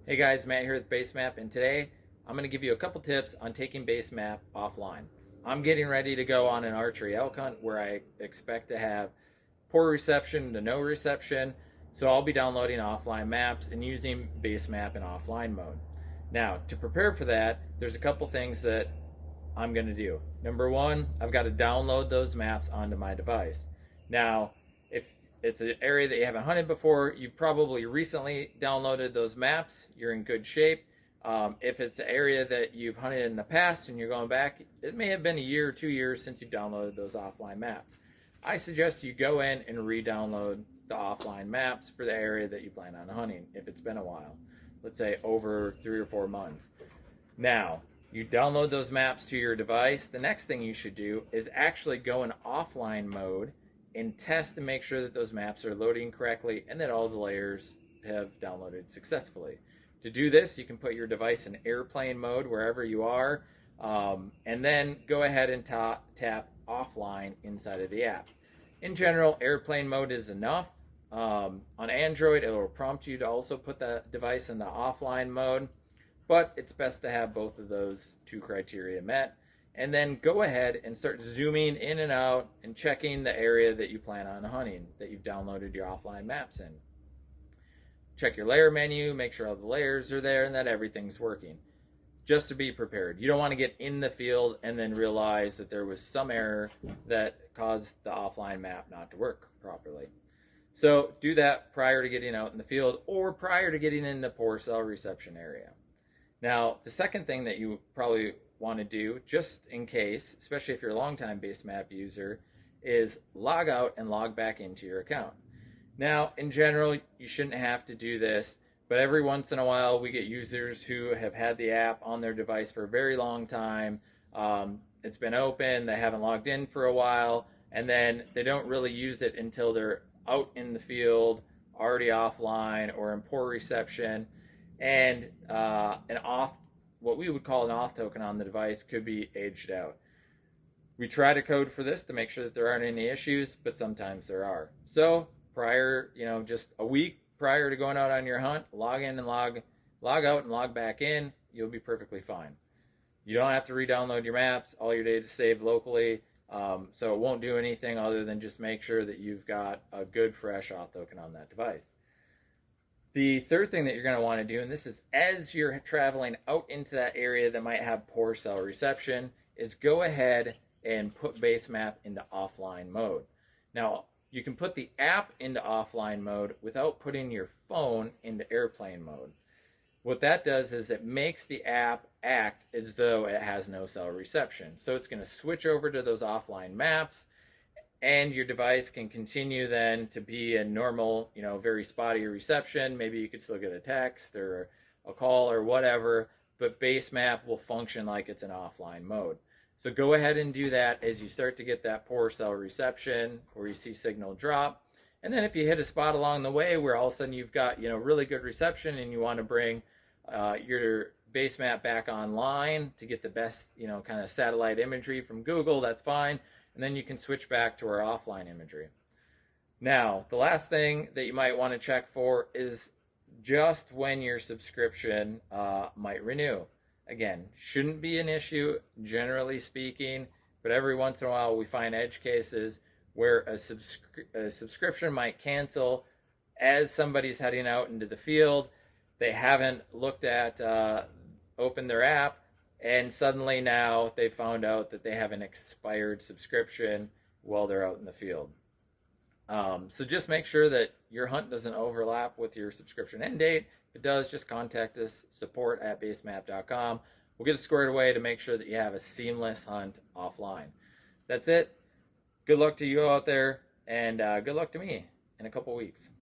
Hey guys, Matt here with BaseMap, and today I'm going to give you a couple tips on taking BaseMap offline. I'm getting ready to go on an archery elk hunt where I expect to have poor reception to no reception, so I'll be downloading offline maps and using BaseMap in offline mode. Now, to prepare for that, there's a couple things that I'm going to do. Number one, I've got to download those maps onto my device. Now, if it's an area that you haven't hunted before, you've probably recently downloaded those maps, you're in good shape. If it's an area that you've hunted in the past and you're going back, it may have been a year or 2 years since you downloaded those offline maps. I suggest you go in and re-download the offline maps for the area that you plan on hunting if it's been a while. Let's say over 3 or 4 months. Now, you download those maps to your device. The next thing you should do is actually go in offline mode and test to make sure that those maps are loading correctly and that all the layers have downloaded successfully. To do this, you can put your device in airplane mode wherever you are, and then go ahead and tap offline inside of the app. In general, airplane mode is enough. On Android, it will prompt you to also put the device in the offline mode, but it's best to have both of those two criteria met. And then go ahead and start zooming in and out and checking the area that you plan on hunting, that you've downloaded your offline maps in. Check your layer menu, make sure all the layers are there and that everything's working. Just to be prepared. You don't want to get in the field and then realize that there was some error that caused the offline map not to work properly. So do that prior to getting out in the field or prior to getting in the poor cell reception area. Now, the second thing that you probably want to do, just in case, especially if you're a longtime BaseMap user, is log out and log back into your account. Now, in general, you shouldn't have to do this, but every once in a while we get users who have had the app on their device for a very long time. It's been open, they haven't logged in for a while, and then they don't really use it until they're out in the field, already offline or in poor reception, and what we would call an auth token on the device could be aged out. We try to code for this to make sure that there aren't any issues, but sometimes there are. So prior, just a week prior to going out on your hunt, log in and log out and log back in, you'll be perfectly fine. You don't have to re-download your maps. All your data is saved locally, so it won't do anything other than just make sure that you've got a good fresh auth token on that device. The third thing that you're going to want to do, and this is as you're traveling out into that area that might have poor cell reception, is go ahead and put BaseMap into offline mode. Now, you can put the app into offline mode without putting your phone into airplane mode. What that does is it makes the app act as though it has no cell reception. So it's going to switch over to those offline maps, and your device can continue then to be a normal, very spotty reception. Maybe you could still get a text or a call or whatever, but BaseMap will function like it's in offline mode. So go ahead and do that as you start to get that poor cell reception or you see signal drop. And then if you hit a spot along the way where all of a sudden you've got, really good reception and you want to bring your BaseMap back online to get the best, kind of satellite imagery from Google, that's fine. And then you can switch back to our offline imagery. Now, the last thing that you might want to check for is just when your subscription might renew. Again, shouldn't be an issue, generally speaking, but every once in a while we find edge cases where a subscription might cancel as somebody's heading out into the field. They haven't looked at, opened their app, and suddenly now they found out that they have an expired subscription while they're out in the field. So just make sure that your hunt doesn't overlap with your subscription end date. If it does, just contact us, support@basemap.com. We'll get it squared away to make sure that you have a seamless hunt offline. That's it. Good luck to you out there, and good luck to me in a couple weeks.